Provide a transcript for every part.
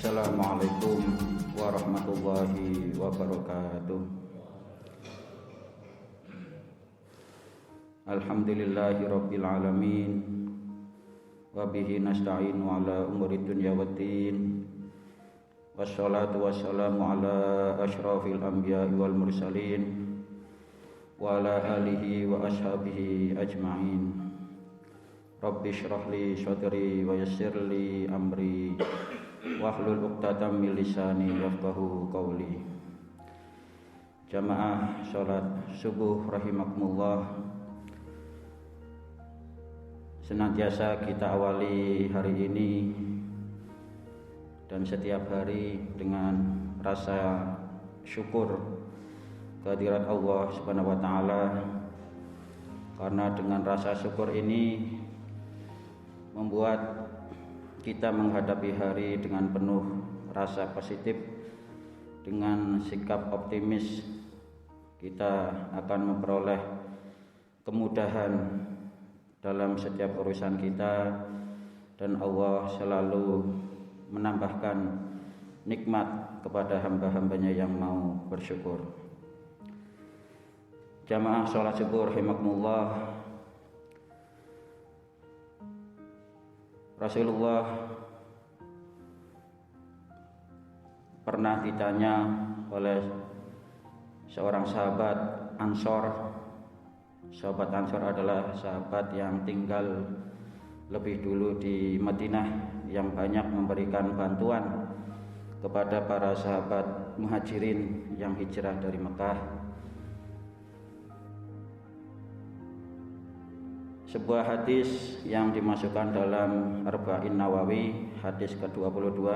Assalamualaikum warahmatullahi wabarakatuh. Alhamdulillahirabbil alamin. Wa bihi nasta'inu ala umuri dunya waddin. Wassalatu wassalamu ala asyrafil anbiya'i wal mursalin wa ala alihi wa ashabihi ajma'in. Rabbi shrah li sadri wa yassir li amri wahlul 'uqdatam min lisani yafqahu qawli. Jamaah salat subuh rahimakumullah. Senantiasa kita awali hari ini dan setiap hari dengan rasa syukur kehadirat Allah Subhanahu wa taala, karena dengan rasa syukur ini membuat kita menghadapi hari dengan penuh rasa positif, dengan sikap optimis. Kita akan memperoleh kemudahan dalam setiap urusan kita, dan Allah selalu menambahkan nikmat kepada hamba-hambanya yang mau bersyukur. Jamaah sholat syukur rahimakumullah. Rasulullah pernah ditanya oleh seorang sahabat Ansor. Sahabat Ansor adalah sahabat yang tinggal lebih dulu di Madinah, yang banyak memberikan bantuan kepada para sahabat muhajirin yang hijrah dari Mekah. Sebuah hadis yang dimasukkan dalam Arba'in Nawawi, hadis ke-22,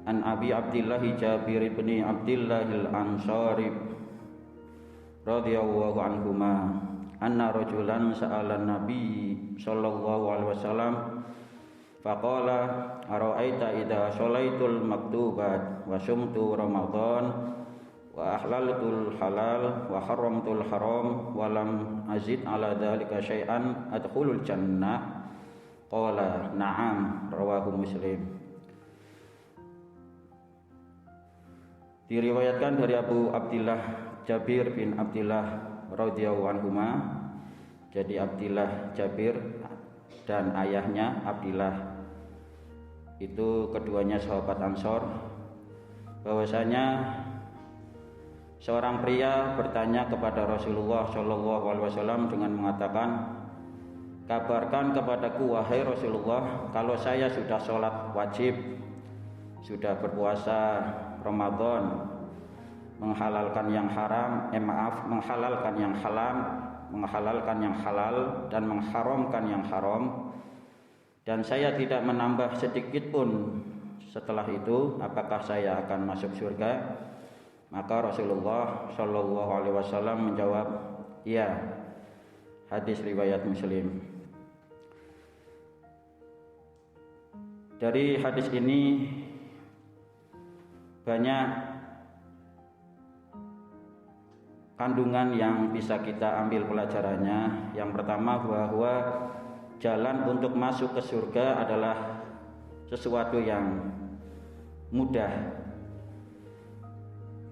An Abi Abdillah Jabir bin Abdillah al-Ansari radhiyallahu anhuma anna rajulan sa'ala Nabi sallallahu alaihi wasallam faqala ara'aita idza sholaitul maktubat wa sumtu ramadan wa ahlaltul halal wa haramtul haram wa lam azid ala dzalika syai'an adkhulul jannah. Qala na'am, rawahu Muslim. Diriwayatkan dari Abu Abdillah Jabir bin Abdillah radhiyallahu anhuma. Jadi Abdillah Jabir dan ayahnya Abdillah itu keduanya sahabat Ansor, bahwasanya seorang pria bertanya kepada Rasulullah Shallallahu Alaihi Wasallam dengan mengatakan, kabarkan kepadaku wahai Rasulullah, kalau saya sudah sholat wajib, sudah berpuasa Ramadan, menghalalkan yang haram, menghalalkan yang halal, menghalalkan yang halal dan mengharamkan yang haram, dan saya tidak menambah sedikit pun setelah itu, apakah saya akan masuk surga? Maka Rasulullah Shallallahu Alaihi Wasallam menjawab, iya. Hadis riwayat Muslim. Dari hadis ini banyak kandungan yang bisa kita ambil pelajarannya. Yang pertama, bahwa jalan untuk masuk ke surga adalah sesuatu yang mudah,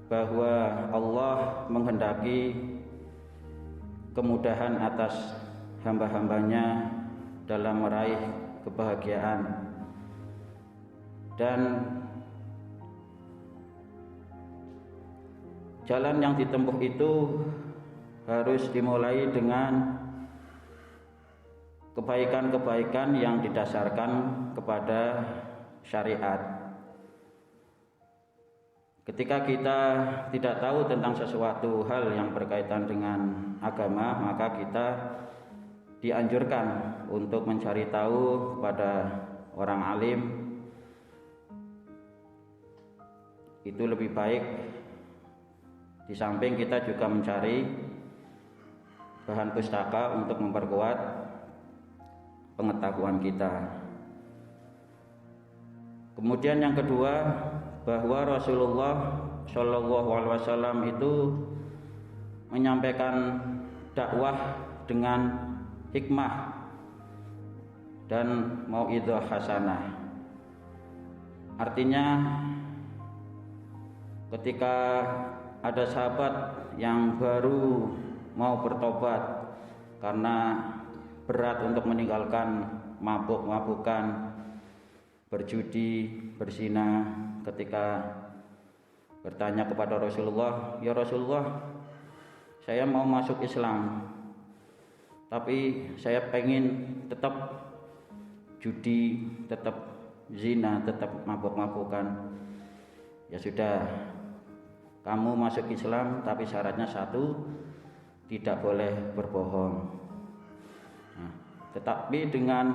bahwa Allah menghendaki kemudahan atas hamba-hambanya dalam meraih kebahagiaan, dan jalan yang ditempuh itu harus dimulai dengan kebaikan-kebaikan yang didasarkan kepada syariat. Ketika kita tidak tahu tentang sesuatu hal yang berkaitan dengan agama, maka kita dianjurkan untuk mencari tahu kepada orang alim. Itu lebih baik. Di samping kita juga mencari bahan pustaka untuk memperkuat pengetahuan kita. Kemudian yang kedua, bahwa Rasulullah Shallallahu Alaihi Wasallam itu menyampaikan dakwah dengan hikmah dan mau'idhah hasanah. Artinya ketika ada sahabat yang baru mau bertobat karena berat untuk meninggalkan mabuk-mabukan, berjudi, berzina, ketika bertanya kepada Rasulullah, "Ya Rasulullah, saya mau masuk Islam, tapi saya pengen tetap judi, tetap zina, tetap mabuk-mabukan." "Ya sudah, kamu masuk Islam, tapi syaratnya satu, tidak boleh berbohong." Nah, tetapi dengan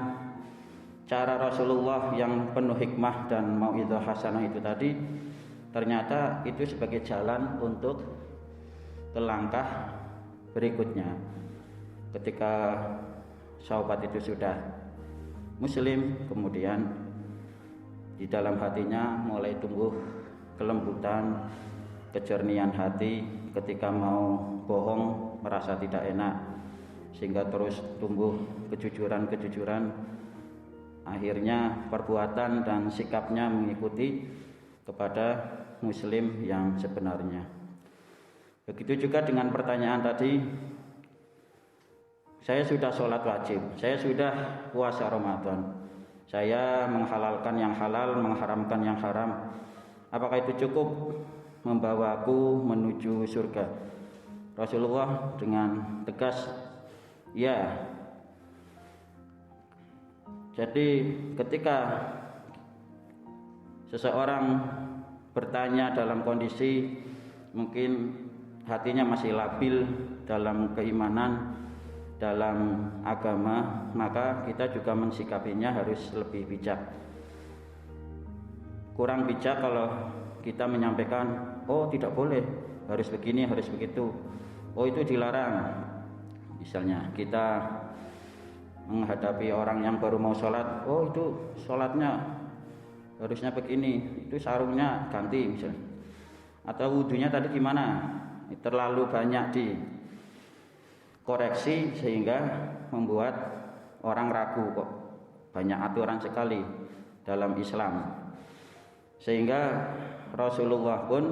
cara Rasulullah yang penuh hikmah dan mau'izah hasanah itu tadi, ternyata itu sebagai jalan untuk ke langkah berikutnya. Ketika sahabat itu sudah muslim, kemudian di dalam hatinya mulai tumbuh kelembutan, kejernihan hati. Ketika mau bohong merasa tidak enak, sehingga terus tumbuh kejujuran. Akhirnya perbuatan dan sikapnya mengikuti kepada muslim yang sebenarnya. Begitu juga dengan pertanyaan tadi, saya sudah sholat wajib, saya sudah puasa Ramadan, saya menghalalkan yang halal, mengharamkan yang haram, apakah itu cukup membawaku menuju surga? Rasulullah dengan tegas, ya. Jadi ketika seseorang bertanya dalam kondisi mungkin hatinya masih labil dalam keimanan, dalam agama, maka kita juga mensikapinya harus lebih bijak. Kurang bijak kalau kita menyampaikan, "Oh tidak boleh, harus begini, harus begitu, oh itu dilarang." Misalnya kita menghadapi orang yang baru mau sholat, "Oh itu sholatnya harusnya begini, itu sarungnya ganti," misalnya, atau wudhunya tadi gimana, terlalu banyak dikoreksi sehingga membuat orang ragu, kok banyak aturan sekali dalam Islam. Sehingga Rasulullah pun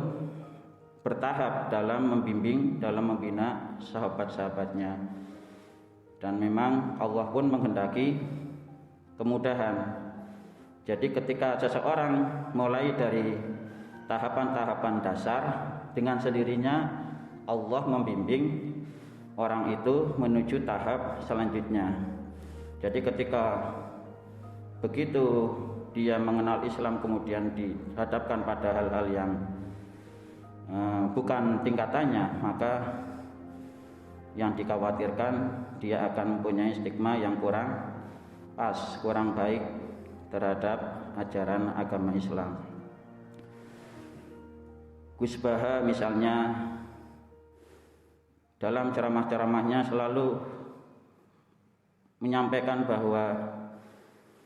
bertahap dalam membimbing, dalam membina sahabat-sahabatnya. Dan memang Allah pun menghendaki kemudahan. Jadi ketika seseorang mulai dari tahapan-tahapan dasar, dengan sendirinya Allah membimbing orang itu menuju tahap selanjutnya. Jadi ketika begitu dia mengenal Islam, kemudian dihadapkan pada hal-hal yang bukan tingkatannya, maka yang dikhawatirkan dia akan mempunyai stigma yang kurang pas, kurang baik terhadap ajaran agama Islam. Gus Baha misalnya dalam ceramah-ceramahnya selalu menyampaikan bahwa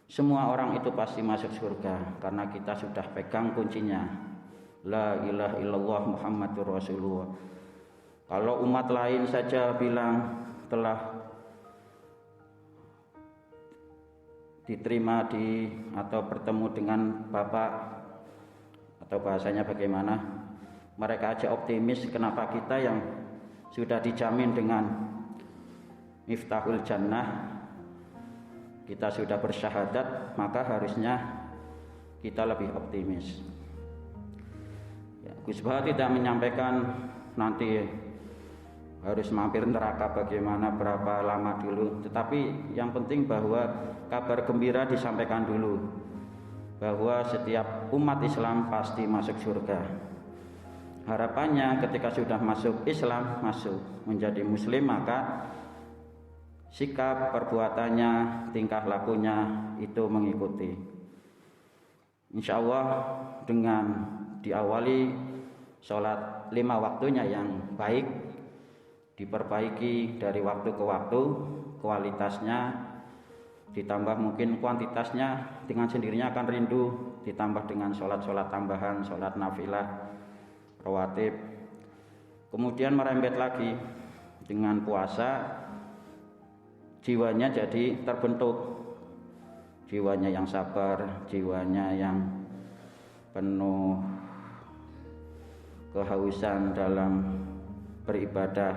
semua orang itu pasti masuk surga karena kita sudah pegang kuncinya, la ilaha illallah Muhammadur Rasulullah. Kalau umat lain saja bilang telah diterima atau bertemu dengan Bapak, atau bahasanya bagaimana, mereka aja optimis, kenapa kita yang sudah dijamin dengan miftahul jannah, kita sudah bersyahadat, maka harusnya kita lebih optimis. Ya, Gus Baha tidak menyampaikan nanti harus mampir neraka bagaimana, berapa lama dulu, tetapi yang penting bahwa kabar gembira disampaikan dulu, bahwa setiap umat Islam pasti masuk surga. Harapannya ketika sudah masuk Islam, masuk menjadi muslim, maka sikap, perbuatannya, tingkah lakunya itu mengikuti. Insya Allah dengan diawali sholat 5 waktunya yang baik, diperbaiki dari waktu ke waktu, kualitasnya ditambah mungkin kuantitasnya, dengan sendirinya akan rindu, ditambah dengan sholat-sholat tambahan, sholat nafilah, rawatib, kemudian merembet lagi dengan puasa, jiwanya jadi terbentuk, jiwanya yang sabar, jiwanya yang penuh kehausan dalam beribadah,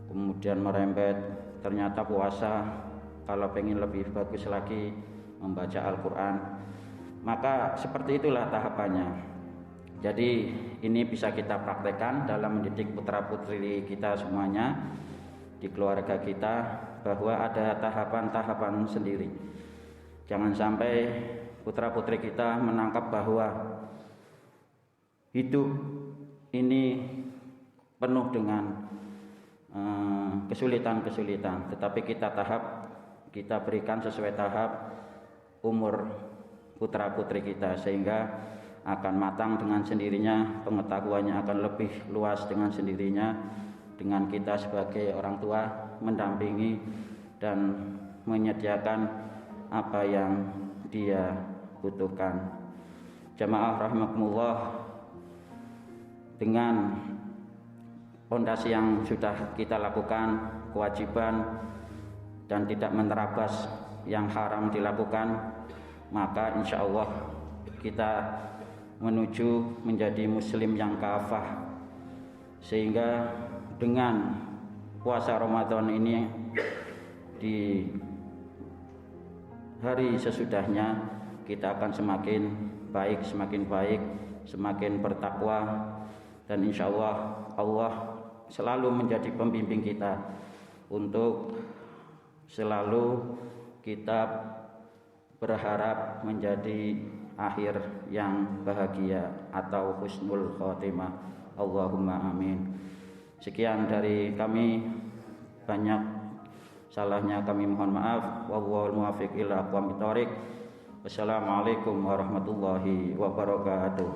kemudian merembet ternyata puasa kalau pengen lebih bagus lagi membaca Al-Quran, maka seperti itulah tahapannya. Jadi ini bisa kita praktekkan dalam mendidik putra putri kita semuanya di keluarga kita, bahwa ada tahapan-tahapan sendiri. Jangan sampai putra putri kita menangkap bahwa hidup ini penuh dengan kesulitan-kesulitan, tetapi kita berikan sesuai tahap umur putra putri kita, sehingga akan matang dengan sendirinya, pengetahuannya akan lebih luas dengan sendirinya, dengan kita sebagai orang tua mendampingi dan menyediakan apa yang dia butuhkan. Jamaah rahimakumullah, dengan fondasi yang sudah kita lakukan, kewajiban dan tidak menerabas yang haram dilakukan, maka insya Allah kita menuju menjadi muslim yang kafah, sehingga dengan puasa Ramadan ini di hari sesudahnya kita akan semakin baik, semakin bertakwa, dan insya Allah Allah selalu menjadi pembimbing kita untuk selalu kita berharap menjadi akhir yang bahagia atau husnul khotimah. Allahumma amin. Sekian dari kami, banyak salahnya kami mohon maaf. Wallahul muwaffiq ila aqwamit thoriq. Wassalamualaikum warahmatullahi wabarakatuh.